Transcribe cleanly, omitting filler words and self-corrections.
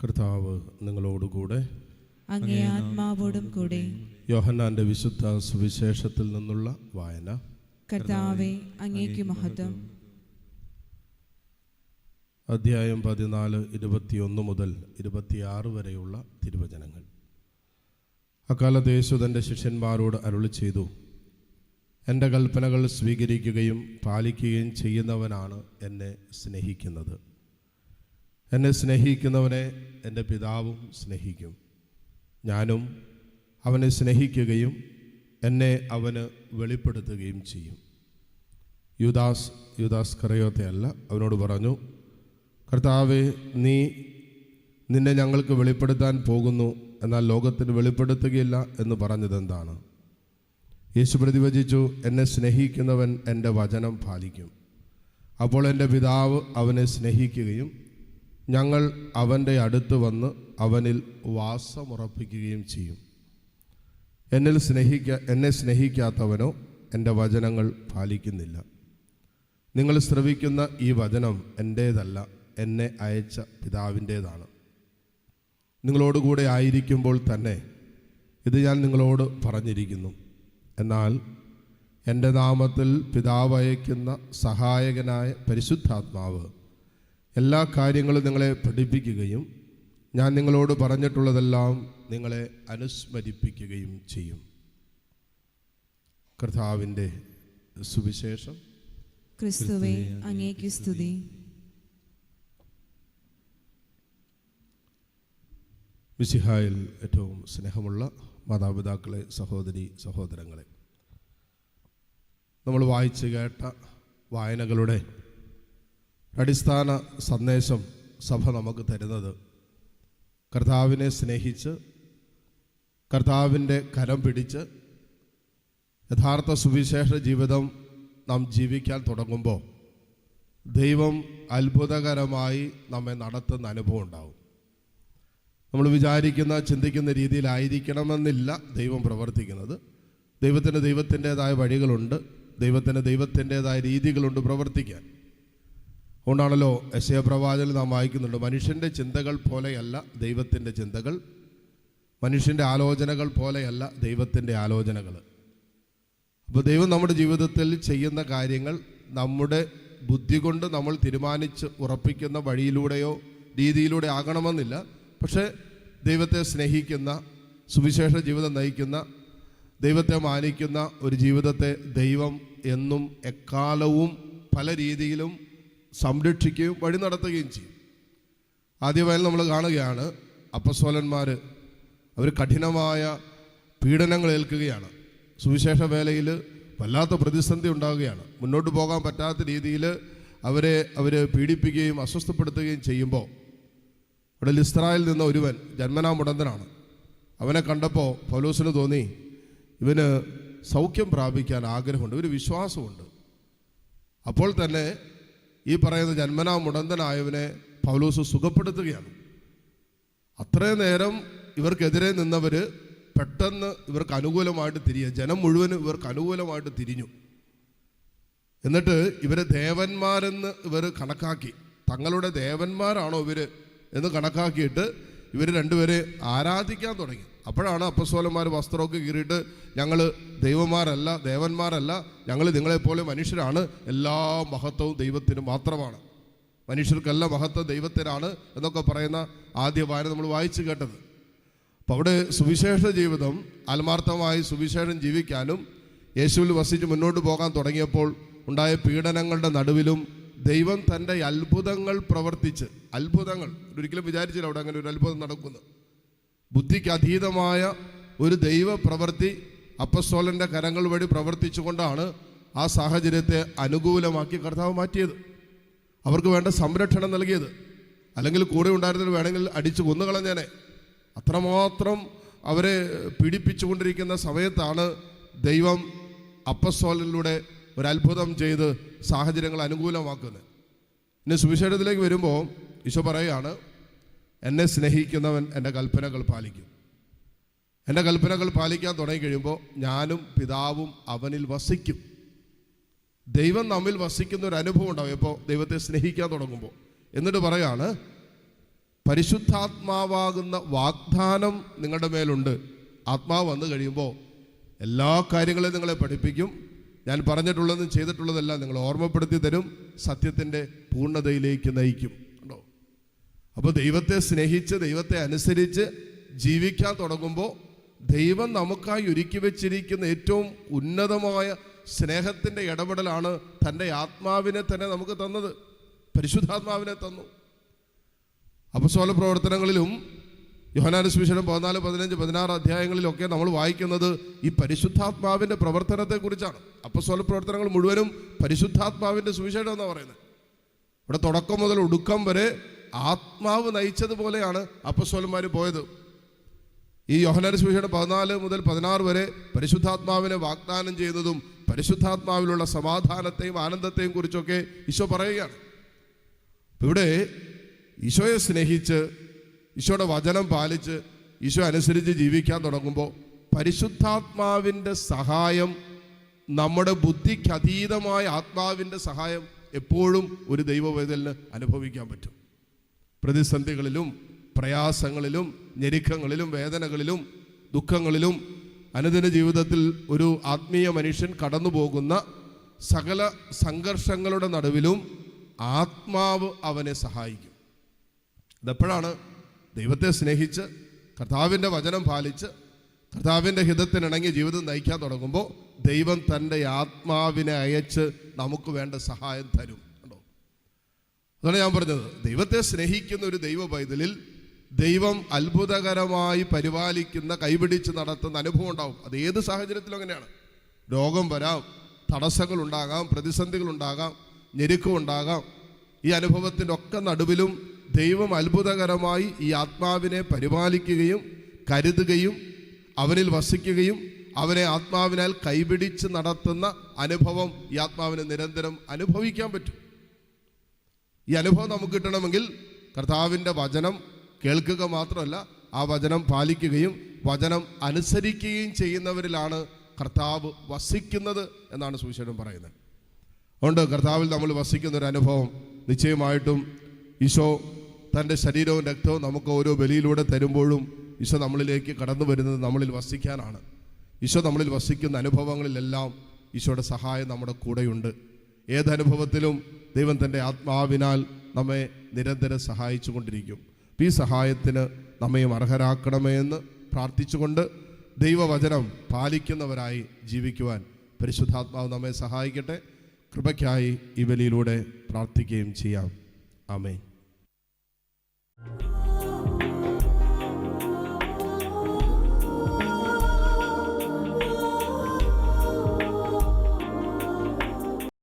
കർത്താവ് നിങ്ങളോടുകൂടെ, അങ്ങേ ആത്മാവോടും കൂടെ. യോഹന്നാന്റെ വിശുദ്ധ സുവിശേഷത്തിൽ നിന്നുള്ള വായന. കർത്താവേ, അങ്ങേക്ക് മഹത്വം. അധ്യായം 14, 21 മുതൽ 26 വരെയുള്ള തിരുവചനങ്ങൾ. അക്കാലത്ത് യേശു തൻ്റെ ശിഷ്യന്മാരോട് അരുളി ചെയ്തു, എൻ്റെ കൽപ്പനകൾ സ്വീകരിക്കുകയും പാലിക്കുകയും ചെയ്യുന്നവനാണ് എന്നെ സ്നേഹിക്കുന്നത്. എന്നെ സ്നേഹിക്കുന്നവനെ എൻ്റെ പിതാവും സ്നേഹിക്കും. ഞാനും അവനെ സ്നേഹിക്കുകയും എന്നെ അവന് വെളിപ്പെടുത്തുകയും ചെയ്യും. യൂദാസ് കറിയോത്തെ അല്ല, അവനോട് പറഞ്ഞു, കർത്താവേ, നിന്നെ ഞങ്ങൾക്ക് വെളിപ്പെടുത്താൻ പോകുന്നു, എന്നാൽ ലോകത്തിന് വെളിപ്പെടുത്തുകയില്ല എന്ന് പറഞ്ഞതെന്താണ്? യേശു പ്രതിവചിച്ചു, എന്നെ സ്നേഹിക്കുന്നവൻ എൻ്റെ വചനം പാലിക്കും. അപ്പോൾ എൻ്റെ പിതാവ് അവനെ സ്നേഹിക്കുകയും ഞങ്ങൾ അവൻ്റെ അടുത്ത് വന്ന് അവനിൽ വാസമുറപ്പിക്കുകയും ചെയ്യും. എന്നെ സ്നേഹിക്കാത്തവനോ എൻ്റെ വചനങ്ങൾ പാലിക്കുന്നില്ല. നിങ്ങൾ ശ്രവിക്കുന്ന ഈ വചനം എൻ്റേതല്ല, എന്നെ അയച്ച പിതാവിൻ്റേതാണ്. നിങ്ങളോടുകൂടെ ആയിരിക്കുമ്പോൾ തന്നെ ഇത് ഞാൻ നിങ്ങളോട് പറഞ്ഞിരിക്കുന്നു. എന്നാൽ എൻ്റെ നാമത്തിൽ പിതാവ് അയക്കുന്ന സഹായകനായ പരിശുദ്ധാത്മാവ് എല്ലാ കാര്യങ്ങളും നിങ്ങളെ പഠിപ്പിക്കുകയും ഞാൻ നിങ്ങളോട് പറഞ്ഞിട്ടുള്ളതെല്ലാം നിങ്ങളെ അനുസ്മരിപ്പിക്കുകയും ചെയ്യും. കർത്താവിൻ്റെ സുവിശേഷം. ക്രിസ്തുവേ, അങ്ങേക്ക് സ്തുതി. മിശിഹായിൽ ഏറ്റവും സ്നേഹമുള്ള മാതാപിതാക്കളെ, സഹോദരി സഹോദരങ്ങളെ, നമ്മൾ വായിച്ചു കേട്ട വായനകളുടെ അടിസ്ഥാന സന്ദേശം സഭ നമുക്ക് തരുന്നത്, കർത്താവിനെ സ്നേഹിച്ച് കർത്താവിൻ്റെ കരം പിടിച്ച് യഥാർത്ഥ സുവിശേഷ ജീവിതം നാം ജീവിക്കാൻ തുടങ്ങുമ്പോൾ ദൈവം അത്ഭുതകരമായി നമ്മെ നടത്തുന്ന അനുഭവം ഉണ്ടാവും. നമ്മൾ വിചാരിക്കുന്ന ചിന്തിക്കുന്ന രീതിയിലായിരിക്കണമെന്നില്ല ദൈവം പ്രവർത്തിക്കുന്നത്. ദൈവത്തിൻ്റെതായ വഴികളുണ്ട്, ദൈവത്തിൻ്റെതായ രീതികളുണ്ട് പ്രവർത്തിക്കാൻ. അതുകൊണ്ടാണല്ലോ യെശയ്യാ പ്രവാചകനിൽ നാം വായിക്കുന്നുണ്ട്, മനുഷ്യൻ്റെ ചിന്തകൾ പോലെയല്ല ദൈവത്തിൻ്റെ ചിന്തകൾ, മനുഷ്യൻ്റെ ആലോചനകൾ പോലെയല്ല ദൈവത്തിൻ്റെ ആലോചനകൾ. അപ്പോൾ ദൈവം നമ്മുടെ ജീവിതത്തിൽ ചെയ്യുന്ന കാര്യങ്ങൾ നമ്മുടെ ബുദ്ധി കൊണ്ട് നമ്മൾ തീരുമാനിച്ച് ഉറപ്പിക്കുന്ന വഴിയിലൂടെയോ രീതിയിലൂടെ ആകണമെന്നില്ല. പക്ഷേ ദൈവത്തെ സ്നേഹിക്കുന്ന, സുവിശേഷ ജീവിതം നയിക്കുന്ന, ദൈവത്തെ മാനിക്കുന്ന ഒരു ജീവിതത്തെ ദൈവം എന്നും എക്കാലവും പല രീതിയിലും സംരക്ഷിക്കുകയും വഴി നടത്തുകയും ചെയ്യും. ആദ്യമായി നമ്മൾ കാണുകയാണ്, അപ്പസ്തോലന്മാർ അവർ കഠിനമായ പീഡനങ്ങൾ ഏൽക്കുകയാണ്. സുവിശേഷ വേലയിൽ വല്ലാത്ത പ്രതിസന്ധി ഉണ്ടാവുകയാണ്. മുന്നോട്ട് പോകാൻ പറ്റാത്ത രീതിയിൽ അവരെ പീഡിപ്പിക്കുകയും അസ്വസ്ഥപ്പെടുത്തുകയും ചെയ്യുമ്പോൾ അവിടെ ലിസ്ത്രായിൽ നിന്ന ഒരുവൻ ജന്മനാ മുടന്തനാണ്. അവനെ കണ്ടപ്പോൾ പൗലോസിന് തോന്നി, ഇവന് സൗഖ്യം പ്രാപിക്കാൻ ആഗ്രഹമുണ്ട്, ഇവന് വിശ്വാസമുണ്ട്. അപ്പോൾ തന്നെ ഈ പറയുന്ന ജന്മനാ മുടന്തനായവനെ പൗലോസ് സുഖപ്പെടുത്തുകയാണ്. അത്രയും നേരം ഇവർക്കെതിരെ നിന്നവർ പെട്ടെന്ന് ഇവർക്ക് അനുകൂലമായിട്ട് തിരിയുക, ജനം മുഴുവനും ഇവർക്ക് അനുകൂലമായിട്ട് തിരിഞ്ഞു. എന്നിട്ട് ഇവരെ ദേവന്മാരെന്ന് ഇവർ കണക്കാക്കി, തങ്ങളുടെ ദേവന്മാരാണോ ഇവർ എന്ന് കണക്കാക്കിയിട്ട് ഇവർ രണ്ടുപേരെ ആരാധിക്കാൻ തുടങ്ങി. അപ്പോഴാണ് അപ്പസ്തോലന്മാർ വസ്ത്രമൊക്കെ കീറിയിട്ട്, ഞങ്ങൾ ദൈവന്മാരല്ല, ദേവന്മാരല്ല, ഞങ്ങൾ നിങ്ങളെപ്പോലെ മനുഷ്യരാണ്, എല്ലാ മഹത്വവും ദൈവത്തിന് മാത്രമാണ്, മനുഷ്യർക്കല്ല മഹത്വം ദൈവത്തിനാണ് എന്നൊക്കെ പറയുന്ന ആദ്യ വായന നമ്മൾ വായിച്ചു കേട്ടത്. അപ്പോൾ അവിടെ സുവിശേഷ ജീവിതം, ആത്മാർത്ഥമായി സുവിശേഷം ജീവിക്കാനും യേശുവിൽ വസിച്ച് മുന്നോട്ട് പോകാൻ തുടങ്ങിയപ്പോൾ ഉണ്ടായ പീഡനങ്ങളുടെ നടുവിലും ദൈവം തൻ്റെ അത്ഭുതങ്ങൾ പ്രവർത്തിച്ച്, അത്ഭുതങ്ങൾ ഒരിക്കലും വിചാരിച്ചില്ല അവിടെ അങ്ങനെ ഒരു അത്ഭുതം നടക്കുന്നു. ബുദ്ധിക്ക് അതീതമായ ഒരു ദൈവ പ്രവൃത്തി അപ്പസ്തോലൻ്റെ കരങ്ങൾ വഴി പ്രവർത്തിച്ചുകൊണ്ടാണ് ആ സാഹചര്യത്തെ അനുകൂലമാക്കി കർത്താവ് മാറ്റിയത്, അവർക്ക് വേണ്ട സംരക്ഷണം നൽകിയത്. അല്ലെങ്കിൽ കൂടെ ഉണ്ടായിരുന്നവർ വേണമെങ്കിൽ അടിച്ചു കൊന്നുകളഞ്ഞേനെ. അത്രമാത്രം അവരെ പീഡിപ്പിച്ചുകൊണ്ടിരിക്കുന്ന സമയത്താണ് ദൈവം അപ്പസ്തോലനിലൂടെ ഒരു അത്ഭുതം ചെയ്ത് സാഹചര്യങ്ങൾ അനുകൂലമാക്കുന്നത്. ഇനി സുവിശേഷത്തിലേക്ക് വരുമ്പോൾ ഈശോ പറയുകയാണ്, എന്നെ സ്നേഹിക്കുന്നവൻ എൻ്റെ കൽപ്പനകൾ പാലിക്കും. എൻ്റെ കൽപ്പനകൾ പാലിക്കാൻ തുടങ്ങിക്കഴിയുമ്പോൾ ഞാനും പിതാവും അവനിൽ വസിക്കും. ദൈവം നമ്മിൽ വസിക്കുന്ന ഒരു അനുഭവം ഉണ്ടാവും എപ്പോൾ ദൈവത്തെ സ്നേഹിക്കാൻ തുടങ്ങുമ്പോൾ. എന്നിട്ട് പറയാണ്, പരിശുദ്ധാത്മാവാകുന്ന വാഗ്ദാനം നിങ്ങളുടെ മേലുണ്ട്. ആത്മാവ് വന്നു കഴിയുമ്പോൾ എല്ലാ കാര്യങ്ങളും നിങ്ങളെ പഠിപ്പിക്കും. ഞാൻ പറഞ്ഞിട്ടുള്ളതും ചെയ്തിട്ടുള്ളതെല്ലാം നിങ്ങൾ ഓർമ്മപ്പെടുത്തി തരും, സത്യത്തിൻ്റെ പൂർണ്ണതയിലേക്ക് നയിക്കും. ഉണ്ടോ? അപ്പോൾ ദൈവത്തെ സ്നേഹിച്ച് ദൈവത്തെ അനുസരിച്ച് ജീവിക്കാൻ തുടങ്ങുമ്പോൾ ദൈവം നമുക്കായി ഒരുക്കി വെച്ചിരിക്കുന്ന ഏറ്റവും ഉന്നതമായ സ്നേഹത്തിൻ്റെ ഇടപെടലാണ് തൻ്റെ ആത്മാവിനെ തന്നെ നമുക്ക് തന്നത്. പരിശുദ്ധാത്മാവിനെ തന്നു. അപ്പോസ്തല പ്രവർത്തനങ്ങളിലും യോഹന്നാന്റെ സുവിശേഷം 14, 15, 16 അധ്യായങ്ങളിലൊക്കെ നമ്മൾ വായിക്കുന്നത് ഈ പരിശുദ്ധാത്മാവിൻ്റെ പ്രവർത്തനത്തെക്കുറിച്ചാണ്. അപ്പോസ്തല പ്രവർത്തനങ്ങൾ മുഴുവനും പരിശുദ്ധാത്മാവിൻ്റെ സുവിശേഷം എന്നാണ് പറയുന്നത്. ഇവിടെ തുടക്കം മുതൽ ഒടുക്കം വരെ ആത്മാവ് നയിച്ചതുപോലെയാണ് അപ്പോസ്തലന്മാർ പോയത്. ഈ യോഹന്നാന്റെ സുവിശേഷം 14 മുതൽ 16 വരെ പരിശുദ്ധാത്മാവിനെ വാഗ്ദാനം ചെയ്യുന്നതും പരിശുദ്ധാത്മാവിലുള്ള സമാധാനത്തെയും ആനന്ദത്തെയും കുറിച്ചൊക്കെ ഈശോ പറയുകയാണ്. ഇവിടെ ഈശോയെ സ്നേഹിച്ച് ഈശോയുടെ വചനം പാലിച്ച് ഈശോ അനുസരിച്ച് ജീവിക്കാൻ തുടങ്ങുമ്പോൾ പരിശുദ്ധാത്മാവിൻ്റെ സഹായം, നമ്മുടെ ബുദ്ധിക്ക് അതീതമായ ആത്മാവിൻ്റെ സഹായം എപ്പോഴും ഒരു ദൈവവേദലിന് അനുഭവിക്കാൻ പറ്റും. പ്രതിസന്ധികളിലും പ്രയാസങ്ങളിലും ഞെരുക്കങ്ങളിലും വേദനകളിലും ദുഃഖങ്ങളിലും അനുദിന ജീവിതത്തിൽ ഒരു ആത്മീയ മനുഷ്യൻ കടന്നു പോകുന്ന സകല സംഘർഷങ്ങളുടെ നടുവിലും ആത്മാവ് അവനെ സഹായിക്കും. ഇതെപ്പോഴാണ്? ദൈവത്തെ സ്നേഹിച്ച് കർത്താവിൻ്റെ വചനം പാലിച്ച് കർത്താവിൻ്റെ ഹിതത്തിനിണങ്ങി ജീവിതം നയിക്കാൻ തുടങ്ങുമ്പോൾ ദൈവം തൻ്റെ ആത്മാവിനെ അയച്ച് നമുക്ക് വേണ്ട സഹായം തരും. ഉണ്ടോ? അതാണ് ഞാൻ പറഞ്ഞത്. ദൈവത്തെ സ്നേഹിക്കുന്ന ഒരു ദൈവ പൈതലിൽ ദൈവം അത്ഭുതകരമായി പരിപാലിക്കുന്ന, കൈപിടിച്ച് നടത്തുന്ന അനുഭവം ഉണ്ടാവും. അത് ഏത് സാഹചര്യത്തിലും അങ്ങനെയാണ്. രോഗം വരാം, തടസ്സങ്ങളുണ്ടാകാം, പ്രതിസന്ധികളുണ്ടാകാം, ഞെരുക്കമുണ്ടാകാം. ഈ അനുഭവത്തിൻ്റെ ഒക്കെ നടുവിലും ദൈവം അത്ഭുതകരമായി ഈ ആത്മാവിനെ പരിപാലിക്കുകയും കരുതുകയും അവനിൽ വസിക്കുകയും അവനെ ആത്മാവിനാൽ കൈപിടിച്ച് നടത്തുന്ന അനുഭവം ഈ ആത്മാവിനെ നിരന്തരം അനുഭവിക്കാൻ പറ്റും. ഈ അനുഭവം നമുക്ക് കിട്ടണമെങ്കിൽ കർത്താവിൻ്റെ വചനം കേൾക്കുക മാത്രമല്ല, ആ വചനം പാലിക്കുകയും വചനം അനുസരിക്കുകയും ചെയ്യുന്നവരിലാണ് കർത്താവ് വസിക്കുന്നത് എന്നാണ് സുവിശേഷം പറയുന്നത്. അതുകൊണ്ട് കർത്താവിൽ നമ്മൾ വസിക്കുന്ന ഒരു അനുഭവം നിശ്ചയമായിട്ടും ഈശോ തൻ്റെ ശരീരവും രക്തവും നമുക്ക് ഓരോ ബലിയിലൂടെ തരുമ്പോഴും ഈശോ നമ്മളിലേക്ക് കടന്നു വരുന്നത് നമ്മളിൽ വസിക്കാനാണ്. ഈശോ നമ്മളിൽ വസിക്കുന്ന അനുഭവങ്ങളിലെല്ലാം ഈശോയുടെ സഹായം നമ്മുടെ കൂടെയുണ്ട്. ഏതനുഭവത്തിലും ദൈവം തൻ്റെ ആത്മാവിനാൽ നമ്മെ നിരന്തരം സഹായിച്ചു കൊണ്ടിരിക്കും. ഈ സഹായത്തിന് നമ്മയും അർഹരാക്കണമേ എന്ന് പ്രാർത്ഥിച്ചുകൊണ്ട് ദൈവവചനം പാലിക്കുന്നവരായി ജീവിക്കുവാൻ പരിശുദ്ധാത്മാവ് നമ്മെ സഹായിക്കട്ടെ. കൃപയ്ക്കായി ഈ ബലിയിലൂടെ പ്രാർത്ഥിക്കുകയും ചെയ്യാം. ആമേൻ.